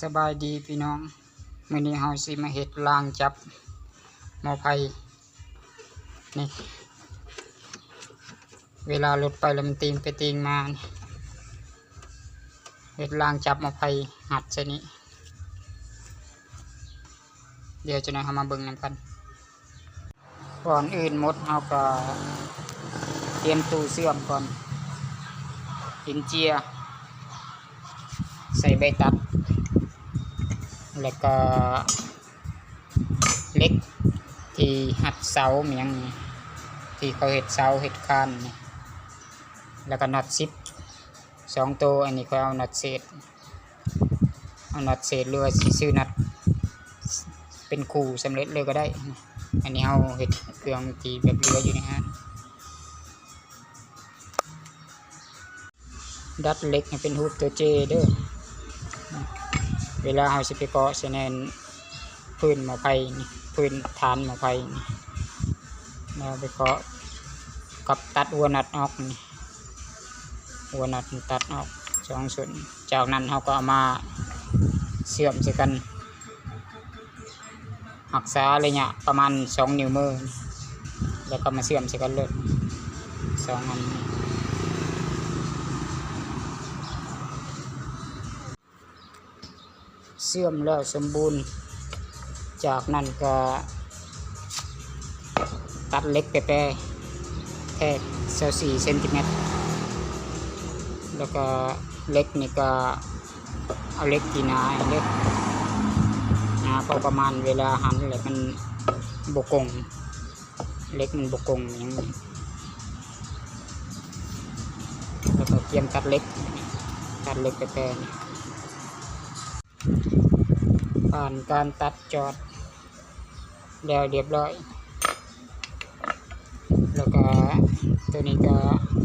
สบายดีพี่น้องมื้อนี้เฮาสิมาเฮ็ดล่างจับหมอไผ่นี่เวลารถไปแล้วมันตีงไปตีงมาเฮ็ดล่างจับหมอไผ่หัดซะนี้เดี๋ยวจะนำเฮามาเบิ่งนำกันก่อนอื่นหมดเฮาก็เตรียมตู้เสื่อมก่อนหินเจียใส่ใบตัดแล้วก็เล็กที่หัดเสาเหมียงที่เขาเห็ดเสาเห็ดคานแล้วก็น็อต12ตัวอันนี้เขาเอาน็อตเศษหรือว่าซื้อน็อตเป็นคู่สำเร็จเลยก็ได้อันนี้เอาเห็ดเครื่องที่แบบเหลืออยู่ในฮะดัดเล็กเป็นรูปตัวเจเด้อเวลาเราสิไปเกาะเสนพื้นหมอไผ่นี่พื้นฐานหมอไผ่นี่เราไปเกาะกับตัดหัวน็อตออกนี่หัวน็อตตัดออก2 ส่วนจากนั้นเราก็เอามาเชื่อมใส่กันหักษาระยะประมาณ2 นิ้วมือแล้วก็มาเชื่อมใส่กันเลย2 อันเชื่อมแล้วสมบูรณ์จากนั้นก็ตัดเล็กไปแค่24 เซนติเมตรแล้วก็เล็กนี่ก็เอาเล็กที่หนาเล็กพอประมาณเวลาหันเลยมันบกงเล็กมันบกงอย่างนี้แล้วก็เตรียมตัดเล็กไปแปรผ่านการตัดจอดแล้วเรียบร้อยแล้วก็ตัวนี้ก็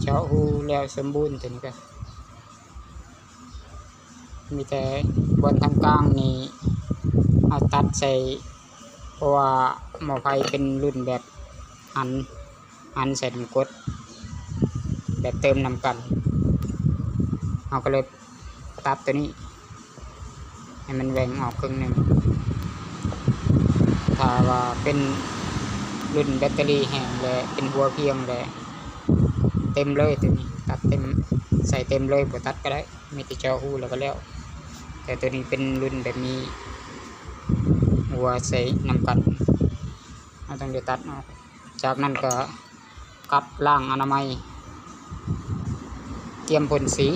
เจาะหูแล้วสมบูรณ์ตัวนี้ก็มีแต่บนทางกลางนี่เอาตัดใส่เพราะว่าหมอไฟเป็นรุ่นแบบหันใส่น้ำกรดแบบเติมน้ำกันเราก็เลยตัดตัวนี้ให้มันแหว่งออกครึ่งหนึ่งถ้าว่าเป็นรุ่นแบตเตอรี่แห้งและเป็นหัวเพียงและเต็มเลยตัวนี้ตัดเต็มใส่เต็มเลยบ่ตัดก็ได้ไม่ติดเจาะหูแล้วก็แล้วแต่ตัวนี้เป็นรุ่นแบบมีหัวใส่น้ำกันเราต้องเดี๋ยวตัดออกจากนั้นก็กัดล่างอนามัยเตรียมพ่นสี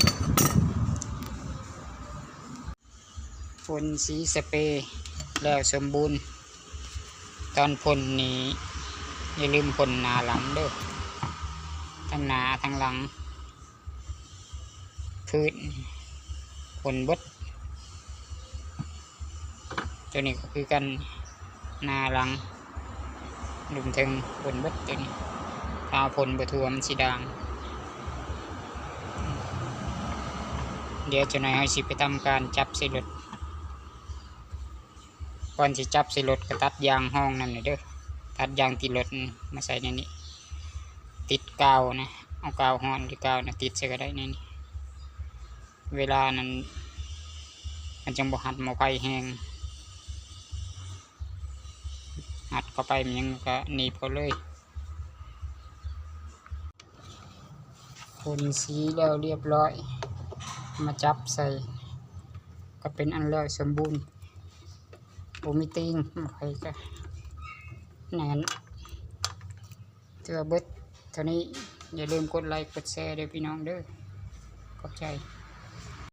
สเปรย์แล้วสมบูรณ์ตอนพ่นนี้อย่าลืมพ่นหน้าหลังเด้อทั้งหน้าทั้งหลังพื้นพ่นเบิดตัวนี้ก็คือกันหน้าหลังลุมถึงพ่นเบิดตัวนี้ถ้าพ่นบ่ทั่วมันสิด่างเดี๋ยวจะหน่อยให้สิไปทำการจับใส่รถก่อนสิจับใส่รถก็ตัดยางห้องนั่นเด้อตัดยางติดรถมาใส่ในนี้ติดกาวนะเอากาวห้อนหรือกาวนะติดใส่ก็ได้ในนี้เวลานั้นมันจังบ่หัดหมอไฟแห้งหัดเข้าไปมันยังก็หนีบเขาเลยพ่นสีแล้วเรียบร้อยมาจับใส่ก็เป็นอันแล้วสมบูรณ์บ่มีติงใครก็แน่นเจอเบิดเท่านี้อย่าลืมกดไลค์กดแชร์ด้วยพี่น้องเด้อขอบใจ